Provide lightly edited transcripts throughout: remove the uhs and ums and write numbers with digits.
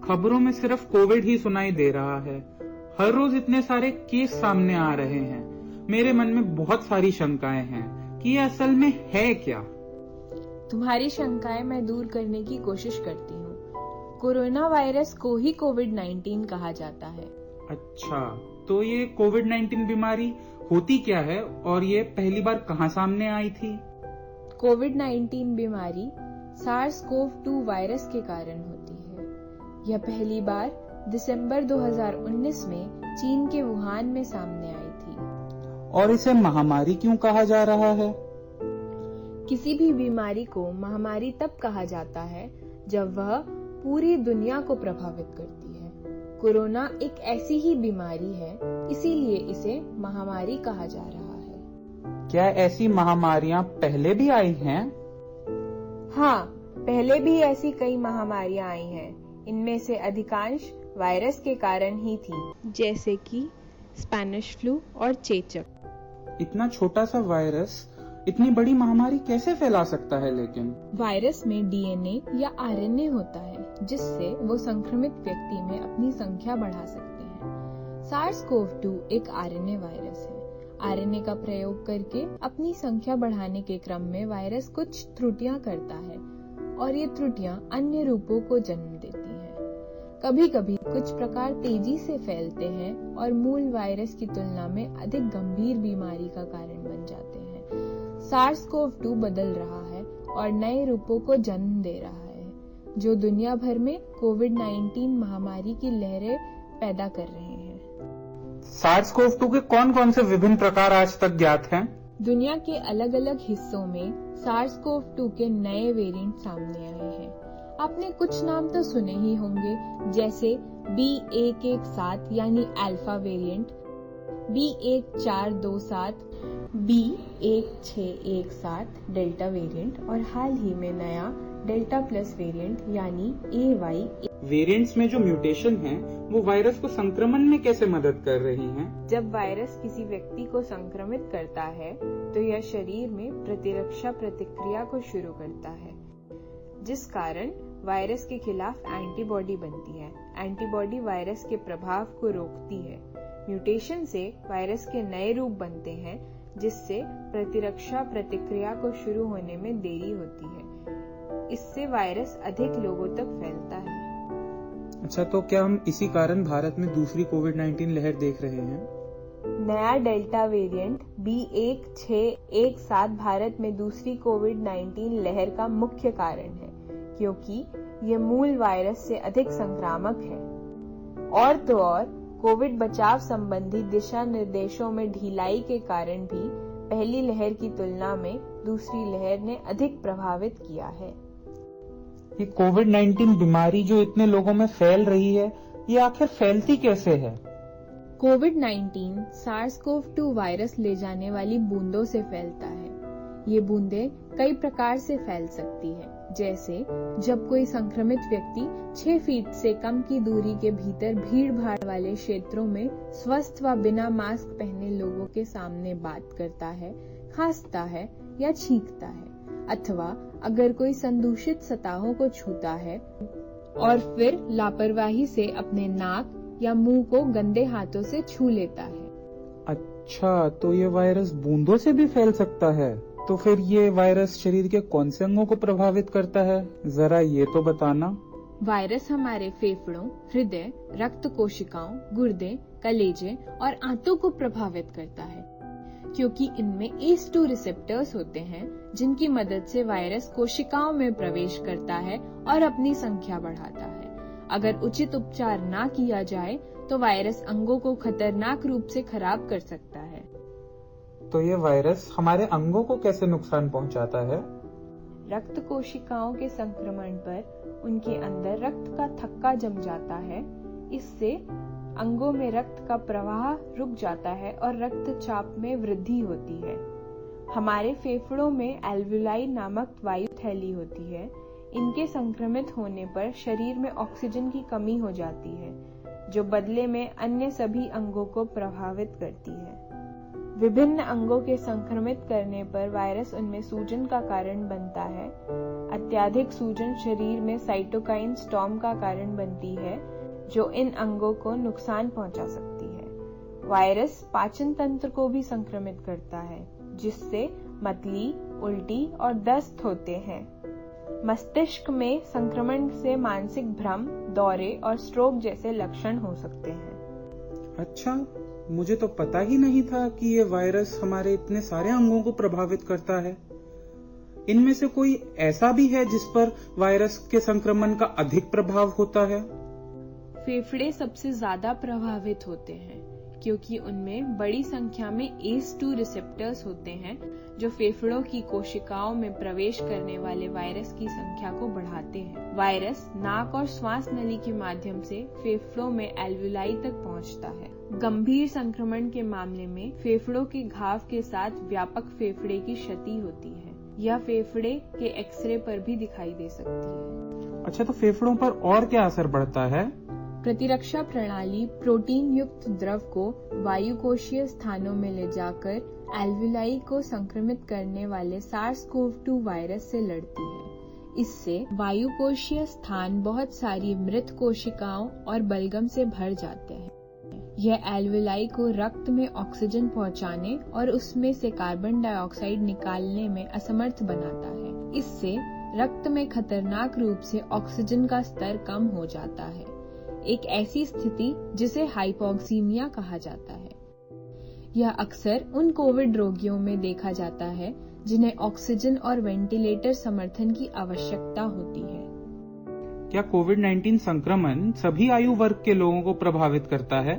खबरों में सिर्फ कोविड ही सुनाई दे रहा है। हर रोज इतने सारे केस सामने आ रहे हैं। मेरे मन में बहुत सारी शंकाएं हैं कि ये असल में है क्या। तुम्हारी शंकाएं मैं दूर करने की कोशिश करती हूँ। कोरोना वायरस को ही कोविड-19 कहा जाता है। अच्छा, तो ये कोविड-19 बीमारी होती क्या है और ये पहली बार कहाँ सामने आई थी? कोविड-19 बीमारी SARS-CoV-2 वायरस के कारण होती है। यह पहली बार दिसंबर 2019 में चीन के वुहान में सामने आई थी। और इसे महामारी क्यों कहा जा रहा है? किसी भी बीमारी को महामारी तब कहा जाता है जब वह पूरी दुनिया को प्रभावित करती है। कोरोना एक ऐसी ही बीमारी है, इसीलिए इसे महामारी कहा जा रहा है। क्या ऐसी महामारियां पहले भी आई हैं? हाँ, पहले भी ऐसी कई महामारियां आई हैं। इनमें से अधिकांश वायरस के कारण ही थी, जैसे कि स्पेनिश फ्लू और चेचक। इतना छोटा सा वायरस इतनी बड़ी महामारी कैसे फैला सकता है? लेकिन वायरस में डीएनए या आरएनए होता है, जिससे वो संक्रमित व्यक्ति में अपनी संख्या बढ़ा सकते हैं। SARS-CoV-2 एक आरएनए वायरस है। आरएनए का प्रयोग करके अपनी संख्या बढ़ाने के क्रम में वायरस कुछ त्रुटियां करता है और ये त्रुटियां अन्य रूपों को जन्म देती हैं। कभी कभी कुछ प्रकार तेजी से फैलते हैं और मूल वायरस की तुलना में अधिक गंभीर बीमारी का कारण बन जाते हैं। SARS-CoV-2 बदल रहा है और नए रूपों को जन्म दे रहा है, जो दुनिया भर में कोविड-19 महामारी की लहरें पैदा कर रहे हैं। SARS-CoV-2 के कौन कौन से विभिन्न प्रकार आज तक ज्ञात हैं? दुनिया के अलग अलग हिस्सों में SARS-CoV-2 के नए वेरिएंट सामने आए हैं। आपने कुछ नाम तो सुने ही होंगे, जैसे B117 यानी alpha variant, B1427, B1617 delta variant और हाल ही में नया डेल्टा प्लस वेरिएंट यानी AY। वेरिएंट्स में जो म्यूटेशन है वो वायरस को संक्रमण में कैसे मदद कर रही हैं? जब वायरस किसी व्यक्ति को संक्रमित करता है तो यह शरीर में प्रतिरक्षा प्रतिक्रिया को शुरू करता है, जिस कारण वायरस के खिलाफ एंटीबॉडी बनती है। एंटीबॉडी वायरस के प्रभाव को रोकती है। म्यूटेशन से वायरस के नए रूप बनते हैं, जिससे प्रतिरक्षा प्रतिक्रिया को शुरू होने में देरी होती है। इससे वायरस अधिक लोगों तक फैलता है। अच्छा, तो क्या हम इसी कारण भारत में दूसरी कोविड-19 लहर देख रहे हैं? नया डेल्टा वेरिएंट B1617 भारत में दूसरी कोविड-19 लहर का मुख्य कारण है, क्योंकि ये मूल वायरस से अधिक संक्रामक है। और तो और कोविड बचाव संबंधी दिशा निर्देशों में ढिलाई के कारण भी पहली लहर की तुलना में दूसरी लहर ने अधिक प्रभावित किया है। ये कोविड-19 बीमारी जो इतने लोगों में फैल रही है, ये आखिर फैलती कैसे है? कोविड-19 SARS-CoV-2 वायरस ले जाने वाली बूंदों से फैलता है। ये बूंदें कई प्रकार से फैल सकती है, जैसे जब कोई संक्रमित व्यक्ति 6 फीट से कम की दूरी के भीतर भीड़ भाड़ वाले क्षेत्रों में स्वस्थ व बिना मास्क पहने लोगों के सामने बात करता है, खांसता है या छींकता है, अथवा अगर कोई संदूषित सतहों को छूता है और फिर लापरवाही से अपने नाक या मुंह को गंदे हाथों से छू लेता है। अच्छा, तो ये वायरस बूंदों से भी फैल सकता है? तो फिर ये वायरस शरीर के कौन से अंगों को प्रभावित करता है, जरा ये तो बताना। वायरस हमारे फेफड़ों, हृदय, रक्त कोशिकाओं, गुर्दे, कलेजे और आंतों को प्रभावित करता है, क्योंकि इनमें ACE2 रिसेप्टर्स होते हैं, जिनकी मदद से वायरस कोशिकाओं में प्रवेश करता है और अपनी संख्या बढ़ाता है। अगर उचित उपचार ना किया जाए तो वायरस अंगों को खतरनाक रूप से खराब कर सकता है। तो ये वायरस हमारे अंगों को कैसे नुकसान पहुंचाता है? रक्त कोशिकाओं के संक्रमण पर उनके अंदर रक्त का थक्का जम जाता है। इससे अंगों में रक्त का प्रवाह रुक जाता है और रक्तचाप में वृद्धि होती है। हमारे फेफड़ों में एल्वुलाई नामक वायु थैली होती है। इनके संक्रमित होने पर शरीर में ऑक्सीजन की कमी हो जाती है, जो बदले में अन्य सभी अंगों को प्रभावित करती है। विभिन्न अंगों के संक्रमित करने पर वायरस उनमें सूजन का कारण बनता है। अत्यधिक सूजन शरीर में साइटोकाइन स्टॉर्म का कारण बनती है, जो इन अंगों को नुकसान पहुंचा सकती है। वायरस पाचन तंत्र को भी संक्रमित करता है, जिससे मतली, उल्टी और दस्त होते हैं। मस्तिष्क में संक्रमण से मानसिक भ्रम, दौरे और स्ट्रोक जैसे लक्षण हो सकते हैं। अच्छा, मुझे तो पता ही नहीं था कि ये वायरस हमारे इतने सारे अंगों को प्रभावित करता है। इनमें से कोई ऐसा भी है जिस पर वायरस के संक्रमण का अधिक प्रभाव होता है? फेफड़े सबसे ज्यादा प्रभावित होते हैं, क्योंकि उनमें बड़ी संख्या में ACE2 रिसेप्टर्स होते हैं, जो फेफड़ों की कोशिकाओं में प्रवेश करने वाले वायरस की संख्या को बढ़ाते हैं। वायरस नाक और श्वास नली के माध्यम से फेफड़ों में एल्वुलाई तक पहुंचता है। गंभीर संक्रमण के मामले में फेफड़ों के घाव के साथ व्यापक फेफड़े की क्षति होती है। यह फेफड़े के एक्सरे पर भी दिखाई दे सकती है। अच्छा, तो फेफड़ों पर और क्या असर पड़ता है? प्रतिरक्षा प्रणाली प्रोटीन युक्त द्रव को वायुकोशीय स्थानों में ले जाकर एल्वुलाई को संक्रमित करने वाले SARS-CoV-2 वायरस से लड़ती है। इससे वायुकोशीय स्थान बहुत सारी मृत कोशिकाओं और बलगम से भर जाते हैं। यह एल्वुलाई को रक्त में ऑक्सीजन पहुंचाने और उसमें से कार्बन डाइऑक्साइड निकालने में असमर्थ बनाता है। इससे रक्त में खतरनाक रूप से ऑक्सीजन का स्तर कम हो जाता है, एक ऐसी स्थिति जिसे हाइपोक्सीमिया कहा जाता है। यह अक्सर उन कोविड रोगियों में देखा जाता है जिन्हें ऑक्सीजन और वेंटिलेटर समर्थन की आवश्यकता होती है। क्या कोविड-19 संक्रमण सभी आयु वर्ग के लोगों को प्रभावित करता है?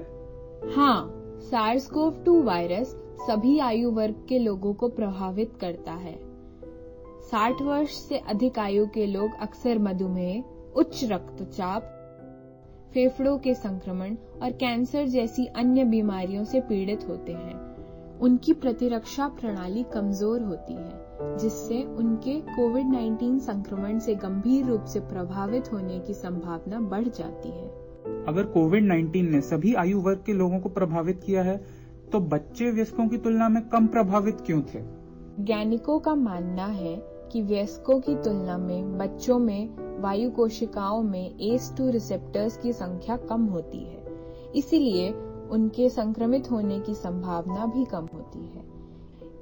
हाँ, SARS-CoV-2 वायरस सभी आयु वर्ग के लोगों को प्रभावित करता है। 60 वर्ष से अधिक आयु के लोग अक्सर मधुमेह, उच्च रक्तचाप, फेफड़ों के संक्रमण और कैंसर जैसी अन्य बीमारियों से पीड़ित होते हैं। उनकी प्रतिरक्षा प्रणाली कमजोर होती है, जिससे उनके कोविड-19 संक्रमण से गंभीर रूप से प्रभावित होने की संभावना बढ़ जाती है। अगर कोविड-19 ने सभी आयु वर्ग के लोगों को प्रभावित किया है, तो बच्चे वयस्कों की तुलना में कम प्रभावित क्यों थे? वैज्ञानिकों का मानना है कि वयस्कों की तुलना में बच्चों में वायु कोशिकाओं में ACE2 रिसेप्टर्स की संख्या कम होती है, इसीलिए उनके संक्रमित होने की संभावना भी कम होती है।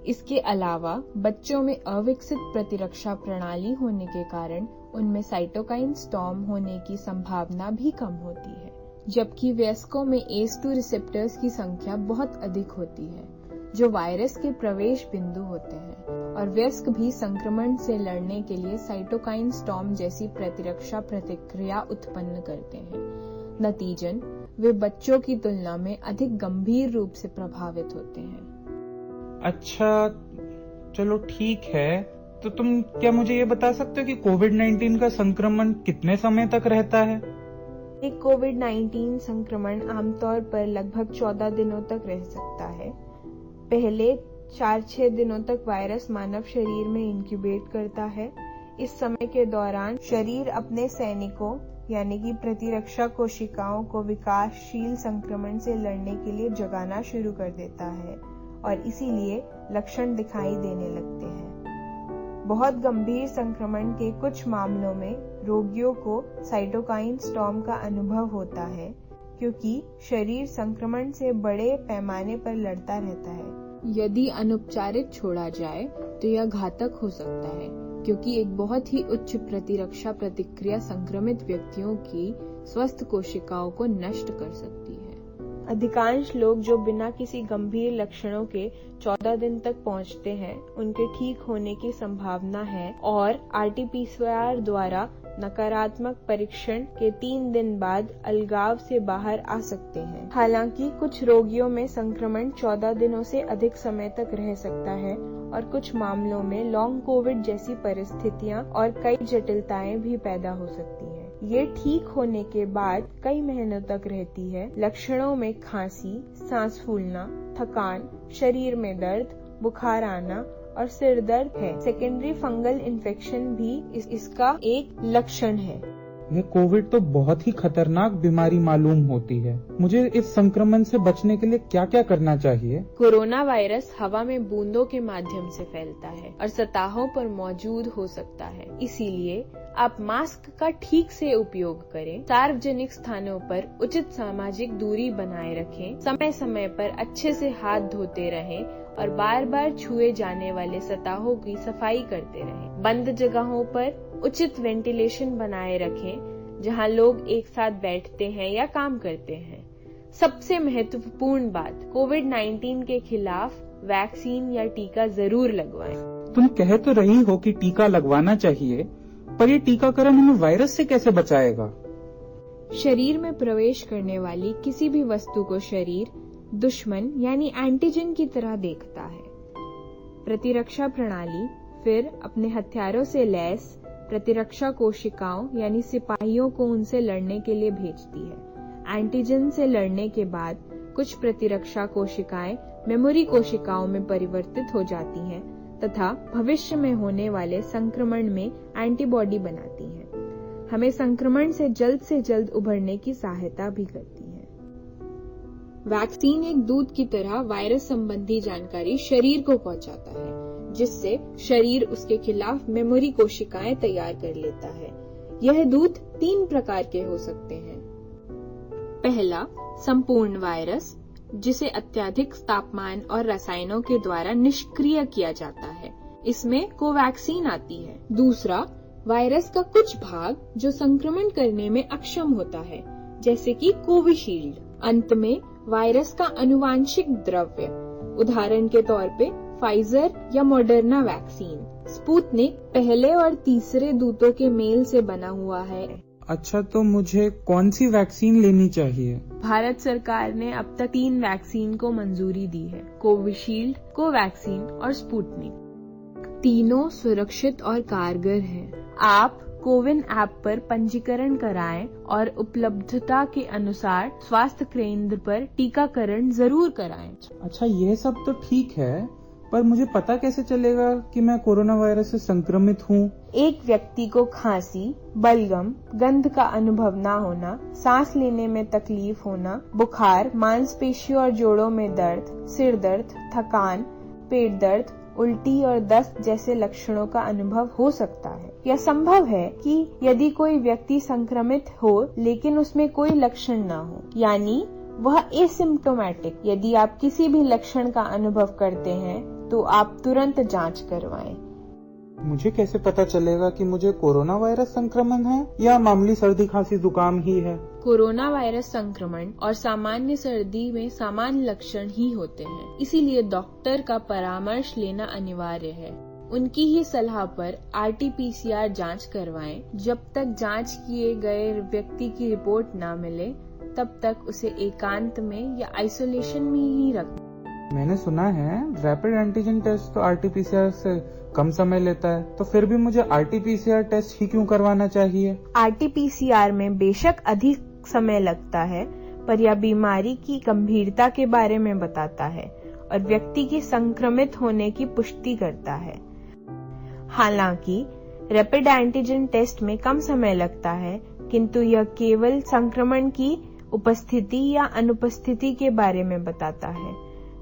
इसके अलावा बच्चों में अविकसित प्रतिरक्षा प्रणाली होने के कारण उनमें साइटोकाइन स्टॉर्म होने की संभावना भी कम होती है, जबकि वयस्कों में ACE2 रिसेप्टर्स की संख्या बहुत अधिक होती है, जो वायरस के प्रवेश बिंदु होते हैं, और वयस्क भी संक्रमण से लड़ने के लिए साइटोकाइन स्टॉर्म जैसी प्रतिरक्षा प्रतिक्रिया उत्पन्न करते हैं। नतीजन वे बच्चों की तुलना में अधिक गंभीर रूप से प्रभावित होते हैं। अच्छा, चलो ठीक है। तो तुम क्या मुझे ये बता सकते हो कि कोविड-19 का संक्रमण कितने समय तक रहता है? एक कोविड-19 संक्रमण आमतौर पर लगभग 14 दिनों तक रह सकता है। पहले 4-6 दिनों तक वायरस मानव शरीर में इंक्यूबेट करता है। इस समय के दौरान शरीर अपने सैनिकों यानी कि प्रतिरक्षा कोशिकाओं को विकासशील संक्रमण से लड़ने के लिए जगाना शुरू कर देता है और इसीलिए लक्षण दिखाई देने लगते हैं। बहुत गंभीर संक्रमण के कुछ मामलों में रोगियों को साइटोकाइन स्टॉर्म का अनुभव होता है, क्योंकि शरीर संक्रमण से बड़े पैमाने पर लड़ता रहता है। यदि अनुपचारित छोड़ा जाए तो यह घातक हो सकता है, क्योंकि एक बहुत ही उच्च प्रतिरक्षा प्रतिक्रिया संक्रमित व्यक्तियों की स्वस्थ कोशिकाओं को नष्ट कर सकती है। अधिकांश लोग जो बिना किसी गंभीर लक्षणों के 14 दिन तक पहुंचते हैं, उनके ठीक होने की संभावना है और RT-PCR द्वारा नकारात्मक परीक्षण के 3 दिन बाद अलगाव से बाहर आ सकते हैं। हालांकि कुछ रोगियों में संक्रमण 14 दिनों से अधिक समय तक रह सकता है और कुछ मामलों में लॉन्ग कोविड जैसी परिस्थितियां और कई जटिलताएं भी पैदा हो सकती हैं। ये ठीक होने के बाद कई महीनों तक रहती है। लक्षणों में खांसी, सांस फूलना, थकान, शरीर में दर्द, बुखार आना और सिर दर्द है। सेकेंडरी फंगल इन्फेक्शन भी इसका एक लक्षण है। यह कोविड तो बहुत ही खतरनाक बीमारी मालूम होती है। मुझे इस संक्रमण से बचने के लिए क्या क्या करना चाहिए? कोरोना वायरस हवा में बूंदों के माध्यम से फैलता है और सतहों पर मौजूद हो सकता है। इसीलिए आप मास्क का ठीक से उपयोग करें, सार्वजनिक स्थानों पर उचित सामाजिक दूरी बनाए रखें, समय समय पर अच्छे से हाथ धोते रहें और बार बार छुए जाने वाले सतहों की सफाई करते रहें। बंद जगहों पर उचित वेंटिलेशन बनाए रखें जहां लोग एक साथ बैठते हैं या काम करते हैं। सबसे महत्वपूर्ण बात, कोविड-19 के खिलाफ वैक्सीन या टीका जरूर लगवाएं। तुम कह तो रही हो कि टीका लगवाना चाहिए, पर ये टीकाकरण हमें वायरस से कैसे बचाएगा? शरीर में प्रवेश करने वाली किसी भी वस्तु को शरीर दुश्मन यानी एंटीजन की तरह देखता है। प्रतिरक्षा प्रणाली फिर अपने हथियारों से लैस प्रतिरक्षा कोशिकाओं यानी सिपाहियों को उनसे लड़ने के लिए भेजती है। एंटीजन से लड़ने के बाद कुछ प्रतिरक्षा कोशिकाएं मेमोरी कोशिकाओं में परिवर्तित हो जाती हैं तथा भविष्य में होने वाले संक्रमण में एंटीबॉडी बनाती हैं। हमें संक्रमण से जल्द उभरने की सहायता भी करती है। वैक्सीन एक दूत की तरह वायरस संबंधी जानकारी शरीर को पहुंचाता है, जिससे शरीर उसके खिलाफ मेमोरी कोशिकाएं तैयार कर लेता है। यह दूत 3 प्रकार के हो सकते हैं। पहला, संपूर्ण वायरस, जिसे अत्यधिक तापमान और रसायनों के द्वारा निष्क्रिय किया जाता है। इसमें कोवैक्सीन आती है। दूसरा, वायरस का कुछ भाग जो संक्रमण करने में अक्षम होता है, जैसे कि कोविशील्ड। अंत में वायरस का अनुवांशिक द्रव्य, उदाहरण के तौर पे फाइजर या मॉडर्ना वैक्सीन। स्पुतनिक पहले और तीसरे दूतों के मेल से बना हुआ है। अच्छा, तो मुझे कौन सी वैक्सीन लेनी चाहिए? भारत सरकार ने अब तक 3 वैक्सीन को मंजूरी दी है, कोविशील्ड, कोवैक्सीन और स्पुतनिक। तीनों सुरक्षित और कारगर हैं। आप कोविन ऐप पर पंजीकरण कराएं और उपलब्धता के अनुसार स्वास्थ्य केंद्र पर टीकाकरण जरूर कराएं। अच्छा, यह सब तो ठीक है, पर मुझे पता कैसे चलेगा कि मैं कोरोना वायरस से संक्रमित हूँ? एक व्यक्ति को खांसी, बलगम, गंध का अनुभव न होना, सांस लेने में तकलीफ होना, बुखार, मांसपेशियों और जोड़ों में दर्द, सिर दर्द, थकान, पेट दर्द, उल्टी और दस्त जैसे लक्षणों का अनुभव हो सकता है। यह संभव है कि यदि कोई व्यक्ति संक्रमित हो लेकिन उसमें कोई लक्षण न हो, यानी वह एसिम्प्टोमेटिक। यदि आप किसी भी लक्षण का अनुभव करते हैं तो आप तुरंत जांच करवाएं। मुझे कैसे पता चलेगा कि मुझे कोरोना वायरस संक्रमण है या मामूली सर्दी खांसी जुकाम ही है? कोरोना वायरस संक्रमण और सामान्य सर्दी में समान लक्षण ही होते हैं, इसीलिए डॉक्टर का परामर्श लेना अनिवार्य है। उनकी ही सलाह पर RT-PCR जांच करवाएं। जब तक जांच किए गए व्यक्ति की रिपोर्ट न मिले, तब तक उसे एकांत में या आइसोलेशन में ही रखें। मैंने सुना है रैपिड एंटीजन टेस्ट तो RT-PCR से कम समय लेता है, तो फिर भी मुझे RT-PCR टेस्ट ही क्यों करवाना चाहिए? RT-PCR में बेशक अधिक समय लगता है, पर यह बीमारी की गंभीरता के बारे में बताता है और व्यक्ति की संक्रमित होने की पुष्टि करता है। हालांकि रैपिड एंटीजन टेस्ट में कम समय लगता है, किंतु यह केवल संक्रमण की उपस्थिति या अनुपस्थिति के बारे में बताता है,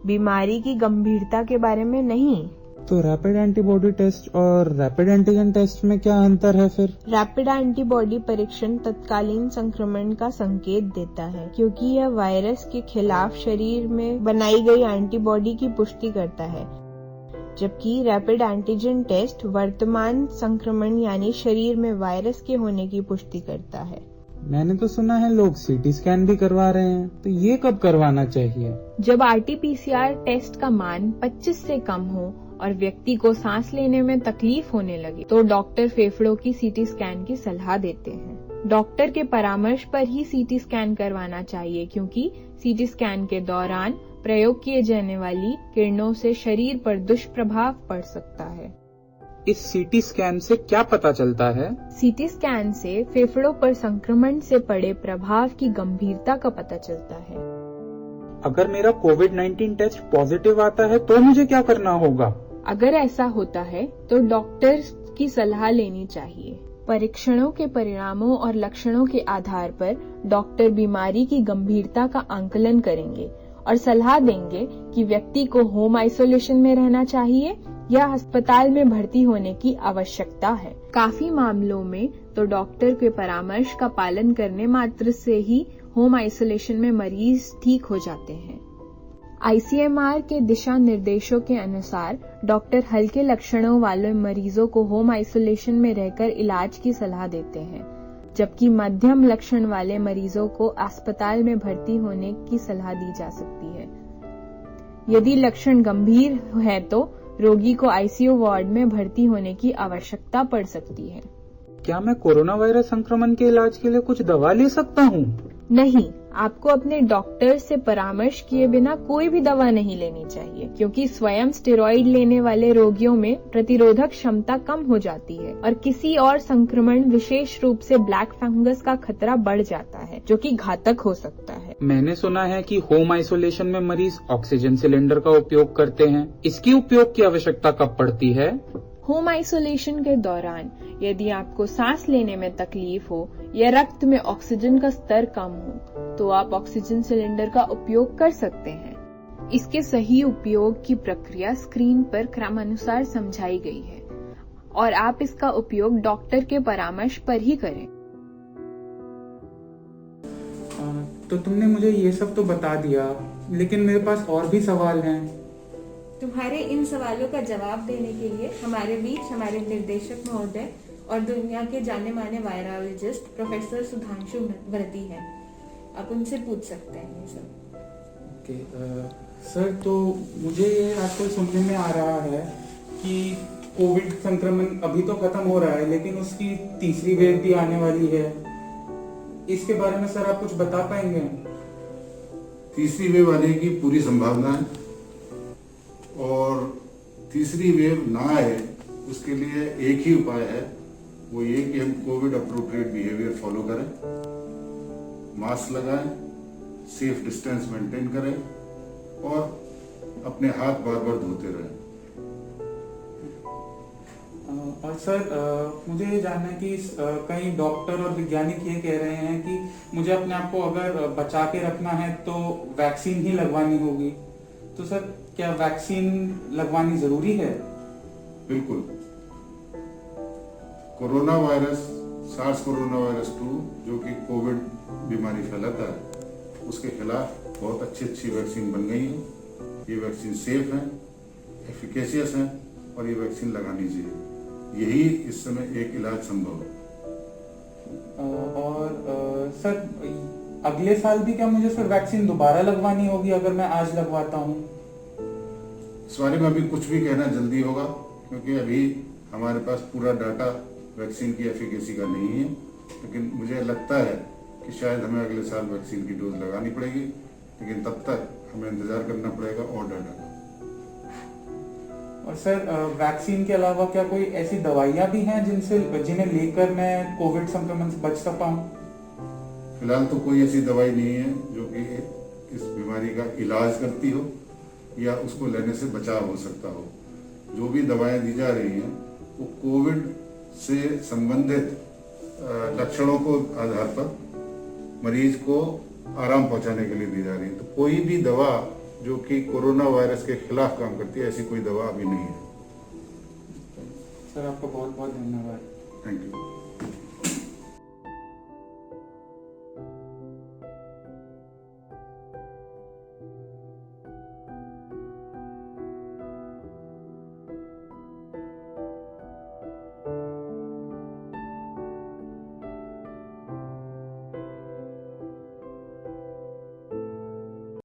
बीमारी की गंभीरता के बारे में नहीं। तो रैपिड एंटीबॉडी टेस्ट और रैपिड एंटीजन टेस्ट में क्या अंतर है फिर? रैपिड एंटीबॉडी परीक्षण तत्कालीन संक्रमण का संकेत देता है, क्योंकि यह वायरस के खिलाफ शरीर में बनाई गई एंटीबॉडी की पुष्टि करता है, जबकि रैपिड एंटीजन टेस्ट वर्तमान संक्रमण यानी शरीर में वायरस के होने की पुष्टि करता है। मैंने तो सुना है लोग CT स्कैन भी करवा रहे हैं, तो ये कब करवाना चाहिए? जब RT-PCR टेस्ट का मान 25 से कम हो और व्यक्ति को सांस लेने में तकलीफ होने लगे, तो डॉक्टर फेफड़ों की CT स्कैन की सलाह देते हैं। डॉक्टर के परामर्श पर ही CT स्कैन करवाना चाहिए, क्योंकि CT स्कैन के दौरान प्रयोग किए जाने वाली किरणों से शरीर पर दुष्प्रभाव पड़ सकता है। इस CT स्कैन से क्या पता चलता है? CT स्कैन से फेफड़ों पर संक्रमण से पड़े प्रभाव की गंभीरता का पता चलता है। अगर मेरा कोविड-19 टेस्ट पॉजिटिव आता है तो मुझे क्या करना होगा? अगर ऐसा होता है तो डॉक्टर की सलाह लेनी चाहिए। परीक्षणों के परिणामों और लक्षणों के आधार पर डॉक्टर बीमारी की गंभीरता का आंकलन करेंगे और सलाह देंगे कि व्यक्ति को होम आइसोलेशन में रहना चाहिए या अस्पताल में भर्ती होने की आवश्यकता है। काफी मामलों में तो डॉक्टर के परामर्श का पालन करने मात्र से ही होम आइसोलेशन में मरीज ठीक हो जाते हैं। ICMR के दिशा निर्देशों के अनुसार डॉक्टर हल्के लक्षणों वाले मरीजों को होम आइसोलेशन में रहकर इलाज की सलाह देते हैं, जबकि मध्यम लक्षण वाले मरीजों को अस्पताल में भर्ती होने की सलाह दी जा सकती है। यदि लक्षण गंभीर है तो रोगी को ICU वार्ड में भर्ती होने की आवश्यकता पड़ सकती है। क्या मैं कोरोना वायरस संक्रमण के इलाज के लिए कुछ दवा ले सकता हूँ? नहीं, आपको अपने डॉक्टर से परामर्श किए बिना कोई भी दवा नहीं लेनी चाहिए, क्योंकि स्वयं स्टेरॉइड लेने वाले रोगियों में प्रतिरोधक क्षमता कम हो जाती है और किसी और संक्रमण, विशेष रूप से ब्लैक फंगस का खतरा बढ़ जाता है, जो कि घातक हो सकता है। मैंने सुना है कि होम आइसोलेशन में मरीज ऑक्सीजन सिलेंडर का उपयोग करते हैं। इसकी उपयोग की आवश्यकता कब पड़ती है? होम आइसोलेशन के दौरान यदि आपको सांस लेने में तकलीफ हो या रक्त में ऑक्सीजन का स्तर कम हो तो आप ऑक्सीजन सिलेंडर का उपयोग कर सकते हैं। इसके सही उपयोग की प्रक्रिया स्क्रीन पर क्रमानुसार समझाई गई है और आप इसका उपयोग डॉक्टर के परामर्श पर ही करें। तो तुमने मुझे ये सब तो बता दिया, लेकिन मेरे पास और भी सवाल हैं। तुम्हारे इन सवालों का जवाब देने के लिए हमारे बीच हमारे निर्देशक महोदय और दुनिया के जाने माने वायरोलॉजिस्ट प्रोफेसर सुधांशु भरती हैं। आप उनसे पूछ सकते हैं ये सब। ओके, सर, तो मुझे ये आजकल सुनने में आ रहा है कि कोविड संक्रमण अभी तो खत्म हो रहा है, लेकिन उसकी तीसरी वेव भी आने वाली है। इसके बारे में सर आप कुछ बता पाएंगे? तीसरी वेव आने की पूरी संभावना है और तीसरी वेव ना आए उसके लिए एक ही उपाय है, वो ये कि हम कोविड अप्रोप्रिएट बिहेवियर फॉलो करें, मास्क लगाएं, सेफ डिस्टेंस मेंटेन करें और अपने हाथ बार बार धोते रहें। और सर, मुझे ये जानना है कि कई डॉक्टर और वैज्ञानिक ये कह रहे हैं कि मुझे अपने आप को अगर बचा के रखना है तो वैक्सीन ही लगवानी होगी। तो सर, क्या वैक्सीन लगवानी जरूरी है? बिल्कुल। Coronavirus, SARS coronavirus 2 जो कि कोविड बीमारी फैलाता है, उसके खिलाफ बहुत अच्छी वैक्सीन बन गई है। ये वैक्सीन सेफ है, एफिकेशियस है और ये वैक्सीन लगानी चाहिए। यही इस समय एक इलाज संभव है। और सर, अगले साल भी क्या मुझे सर वैक्सीन दोबारा लगवानी होगी अगर मैं आज लगवाता हूँ? इस बारे में अभी कुछ भी कहना जल्दी होगा, क्योंकि अभी हमारे पास पूरा डाटा वैक्सीन की एफिकेसी का नहीं है। लेकिन मुझे लगता है कि शायद हमें अगले साल वैक्सीन की डोज लगानी पड़ेगी, लेकिन तब तक हमें इंतजार करना पड़ेगा और डाटा का। और सर, वैक्सीन के अलावा क्या कोई ऐसी दवाइयां भी हैं जिन्हें लेकर मैं कोविड संक्रमण से बच सकता हूँ? फिलहाल तो कोई ऐसी दवाई नहीं है जो कि इस बीमारी का इलाज करती हो या उसको लेने से बचाव हो सकता हो। जो भी दवाएं दी जा रही हैं वो कोविड से संबंधित लक्षणों को आधार पर मरीज को आराम पहुंचाने के लिए दी जा रही है। तो कोई भी दवा जो कि कोरोना वायरस के खिलाफ काम करती है, ऐसी कोई दवा अभी नहीं है। सर, आपका बहुत बहुत धन्यवाद। Thank you.